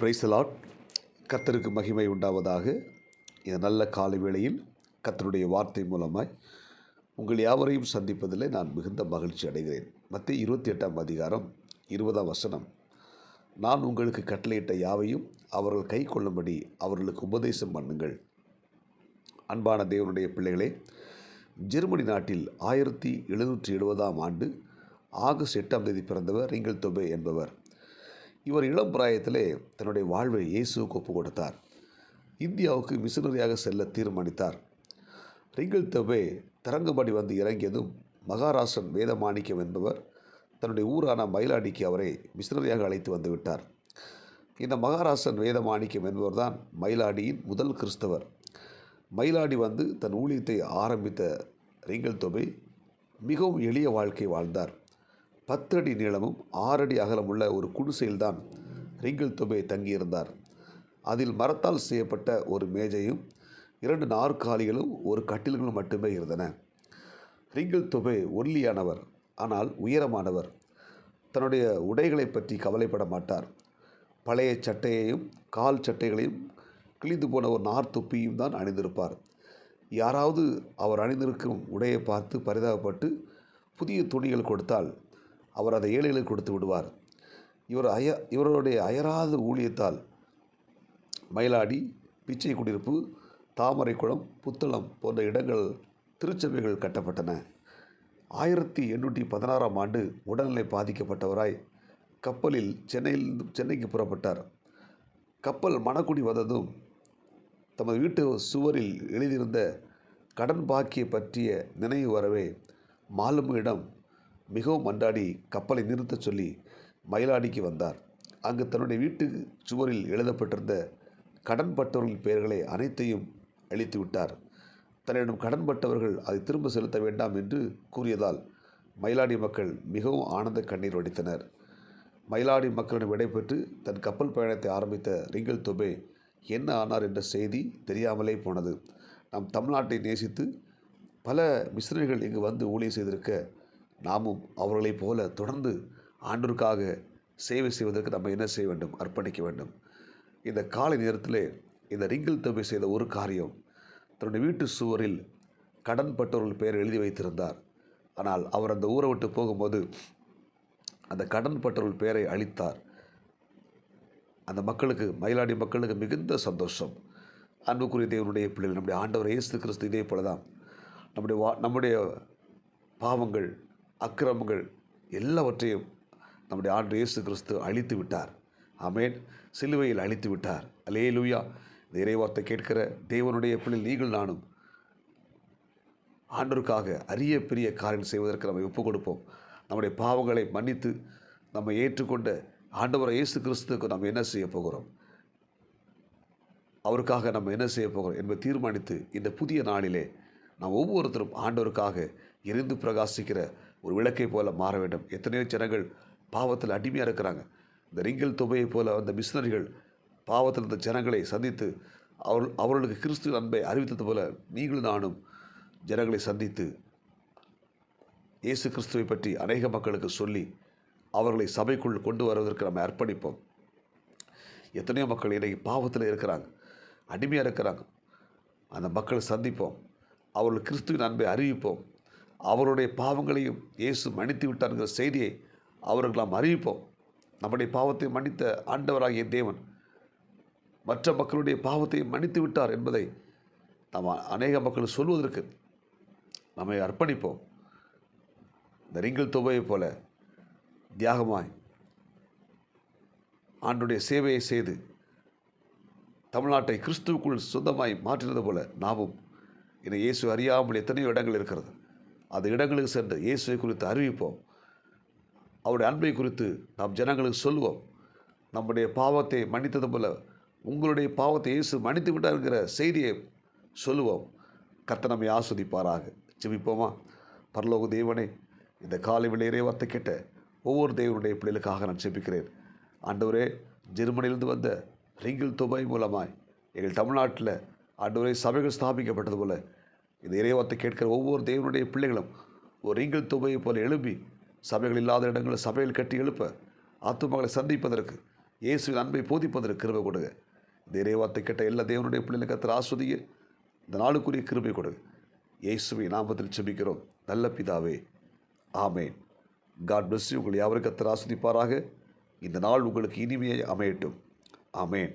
Praise the Lord. கர்த்தருக்கு மகிமை உண்டாவதாக. இந்த நல்ல காலை வேளையில் கர்த்தருடைய வார்த்தை மூலமாய் உங்கள் யாவரையும் சந்திப்பதில் நான் மிகுந்த மகிழ்ச்சி அடைகிறேன். மத்தேயு 28 20 நான் உங்களுக்கு கட்டளையிட்ட யாவையும் அவர்கள் கை கொள்ளும்படி அவர்களுக்கு உபதேசம் பண்ணுங்கள். அன்பான தேவனுடைய பிள்ளைகளே, ஜெர்மனி நாட்டில் 1770 ஆகஸ்ட் 8 பிறந்தவர் ரிங்கல் தொபே என்பவர். இவர் இளம் பிராயத்திலே தன்னுடைய வாழ்வை இயேசுவுக்கு ஒப்பு கொடுத்தார். இந்தியாவுக்கு மிஷனரியாக செல்ல தீர்மானித்தார். ரிங்கல் தொபே தரங்கம்பாடி வந்து இறங்கியதும் மகாராஷ்டிரன் வேதமாணிக்கம் என்பவர் தன்னுடைய ஊரான மயிலாடிக்கு அவரை மிஷனரியாக அழைத்து வந்து விட்டார். இந்த மகாராஷ்டிரன் வேதமாணிக்கம் என்பவர் தான் மயிலாடியின் முதல் கிறிஸ்தவர். மயிலாடி வந்து தன் ஊழியத்தை ஆரம்பித்த ரிங்கல் தொபே மிகவும் எளிய வாழ்க்கை வாழ்ந்தார். 10 அடி நீளமும் 6 அடி அகலமுள்ள ஒரு குடிசையில்தான் ரிங்கல் தொபே தங்கியிருந்தார். அதில் மரத்தால் செய்யப்பட்ட ஒரு மேஜையும் 2 நாற்காலிகளும் ஒரு கட்டில்களும் மட்டுமே இருந்தன. ரிங்கல் தொபே ஒல்லியானவர், ஆனால் உயரமானவர். தன்னுடைய உடைகளை பற்றி கவலைப்பட மாட்டார். பழைய சட்டையையும் கால் சட்டைகளையும் கிழிந்து போன ஒரு நார் தொப்பியும் தான் அணிந்திருப்பார். யாராவது அவர் அணிந்திருக்கும் உடையை பார்த்து பரிதாபப்பட்டு புதிய துணிகள் கொடுத்தால் அவர் அதை ஏழைகளுக்கு கொடுத்து விடுவார். இவருடைய அயராத ஊழியத்தால் மயிலாடி, பிச்சை குடியிருப்பு, தாமரைக்குளம், புத்தளம் போன்ற இடங்கள் திருச்சபைகள் கட்டப்பட்டன. 1816 உடல்நிலை பாதிக்கப்பட்டவராய் கப்பலில் சென்னைக்கு புறப்பட்டார். கப்பல் மணக்குடி வந்ததும் தமது வீட்டு சுவரில் எழுதியிருந்த கடன் பாக்கியை பற்றிய நினைவு வரவே மாலுமியிடம் மிகவும் மன்றாடி கப்பலை நிறுத்தச் சொல்லி மயிலாடிக்கு வந்தார். அங்கு தன்னுடைய வீட்டு சுவரில் எழுதப்பட்டிருந்த கடன்பட்டவர்களின் பெயர்களை அனைத்தையும் அழித்து விட்டார். தன்னிடம் கடன்பட்டவர்கள் அதை திரும்ப செலுத்த வேண்டாம் என்று கூறியதால் மயிலாடி மக்கள் மிகவும் ஆனந்த கண்ணீர் வடித்தனர். மயிலாடி மக்களிடம் விடைபெற்று தன் கப்பல் பயணத்தை ஆரம்பித்த ரிங்கல் தொபே என்ன ஆனார் என்ற செய்தி தெரியாமலே போனது. நம் தமிழ்நாட்டை நேசித்து பல மிஷனரிகள் இங்கு வந்து ஊழியம் செய்திருக்க நாமும் அவர்களைப் போல தொடர்ந்து ஆண்டவருக்காக சேவை செய்வதற்கு நம்ம என்ன செய்ய வேண்டும்? அர்ப்பணிக்க வேண்டும். இந்த காலை நேரத்தில் இந்த ரிங்கல் தொபே செய்த ஒரு காரியம், தன்னுடைய வீட்டு சுவரில் கடன்பட்டவர்கள் பெயர் எழுதி வைத்திருந்தார். ஆனால் அவர் அந்த ஊரை விட்டு போகும்போது அந்த கடன்பட்டவர்கள் பெயரை அழித்தார். அந்த மக்களுக்கு, மயிலாடி மக்களுக்கு மிகுந்த சந்தோஷம். அன்புக்குரிய தேவனுடைய பிள்ளைகள், நம்முடைய ஆண்டவர் இயேசு கிறிஸ்து இதே போல தான் நம்முடைய பாவங்கள், அக்கிரமங்கள் எல்லாவற்றையும் நம்முடைய ஆண்டவர் இயேசு கிறிஸ்து அழித்து விட்டார். ஆமென். சிலுவையில் அழித்து விட்டார். அல்லேலூயா. இந்த இறைவார்த்தை கேட்கிற தேவனுடைய பிள்ளைகள் நீங்கள் நானும் ஆண்டவருக்காக அரிய பெரிய காரியம் செய்வதற்கு நம்ம ஒப்புக் கொடுப்போம். நம்முடைய பாவங்களை மன்னித்து நம்ம ஏற்றுக்கொண்ட ஆண்டவர் இயேசு கிறிஸ்துக்கு நம்ம என்ன செய்ய போகிறோம், அவருக்காக நம்ம என்ன செய்ய போகிறோம் என்பதை தீர்மானித்து இந்த புதிய நாளிலே நாம் ஒவ்வொருத்தரும் ஆண்டவருக்காக எரிந்து பிரகாசிக்கிற ஒரு விளக்கை போல மாற வேண்டும். எத்தனையோ ஜனங்கள் பாவத்தில் அடிமையாக இருக்கிறாங்க. இந்த ரிங்கல் தொபையை போல அந்த மிஷனரிகள் பாவத்தில் இருந்த ஜனங்களை சந்தித்து அவர்களுக்கு கிறிஸ்துவ அன்பை அறிவித்தது போல நீங்களும் நானும் ஜனங்களை சந்தித்து இயேசு கிறிஸ்துவை பற்றி அநேக மக்களுக்கு சொல்லி அவர்களை சபைக்குள் கொண்டு வருவதற்கு நம்ம அர்ப்பணிப்போம். எத்தனையோ மக்கள் இன்றைக்கு பாவத்தில் இருக்கிறாங்க, அடிமையாக இருக்கிறாங்க. அந்த மக்களை சந்திப்போம், அவர்கள் கிறிஸ்துவின் அன்பை அறிவிப்போம். அவருடைய பாவங்களையும் இயேசு மன்னித்து விட்டார்கிற செய்தியை அவர்கள் நாம் அறிவிப்போம். நம்முடைய பாவத்தை மன்னித்த ஆண்டவராகிய தேவன் மற்ற மக்களுடைய பாவத்தை மன்னித்து விட்டார் என்பதை நாம் அநேக மக்கள் சொல்வதற்கு நம்மை அர்ப்பணிப்போம். இந்த ரிங்கல் தொபையை போல தியாகமாய் ஆண்டுடைய சேவையை செய்து தமிழ்நாட்டை கிறிஸ்துவுக்குள் சொந்தமாய் மாற்றினது போல நாமும் இன்னும் இயேசு அறியாமல் எத்தனையோ இடங்கள் இருக்கிறது. அந்த இடங்களுக்கு சென்று இயேசுவை குறித்து அறிவிப்போம். அவருடைய அன்பை குறித்து நாம் ஜனங்களுக்கு சொல்லுவோம். நம்முடைய பாவத்தை மன்னித்தது போல உங்களுடைய பாவத்தை இயேசு மன்னித்து விட்டார் என்கிற செய்தியை சொல்லுவோம். கர்த்தர் நம்மை ஆஸ்வதிப்பாராக. ஜெபிப்போமா? பரலோக தேவனே, இந்த காலை வேளை இறைவார்த்தை கேட்ட ஒவ்வொரு தேவனுடைய பிள்ளைகளுக்காக நான் ஜெபிக்கிறேன். ஆண்டவரே, ஜெர்மனியிலிருந்து வந்த ரிங்கல் தொபை மூலமாய் எங்கள் தமிழ்நாட்டில் ஆண்டவரே சபைகள் ஸ்தாபிக்கப்பட்டது போல இந்த இறைவார்த்தை கேட்கிற ஒவ்வொரு தேவனுடைய பிள்ளைகளும் ஒரு ரிங்கல் தொபையை போல எழுப்பி சபைகள் இல்லாத இடங்களில் சபைகள் கட்டி எழுப்ப ஆத்துமக்களை சந்திப்பதற்கு இயேசுவின் அன்பை போதிப்பதற்கு கிருபை கொடுங்க. இந்த இறைவார்த்தை கேட்ட எல்லா தேவனுடைய பிள்ளைகளை கர்த்தர் ஆஸ்வதிங்க. இந்த நாளுக்குரிய கிருபை கொடுங்க. இயேசுவின் நாமத்தில் ஜெபிக்கிறோம் நல்ல பிதாவே, ஆமேன். God bless you. உங்கள் யாவரும் கர்த்தர் ஆஸ்வதிப்பாராக. இந்த நாள் உங்களுக்கு இனிமையை அமையட்டும். ஆமேன்.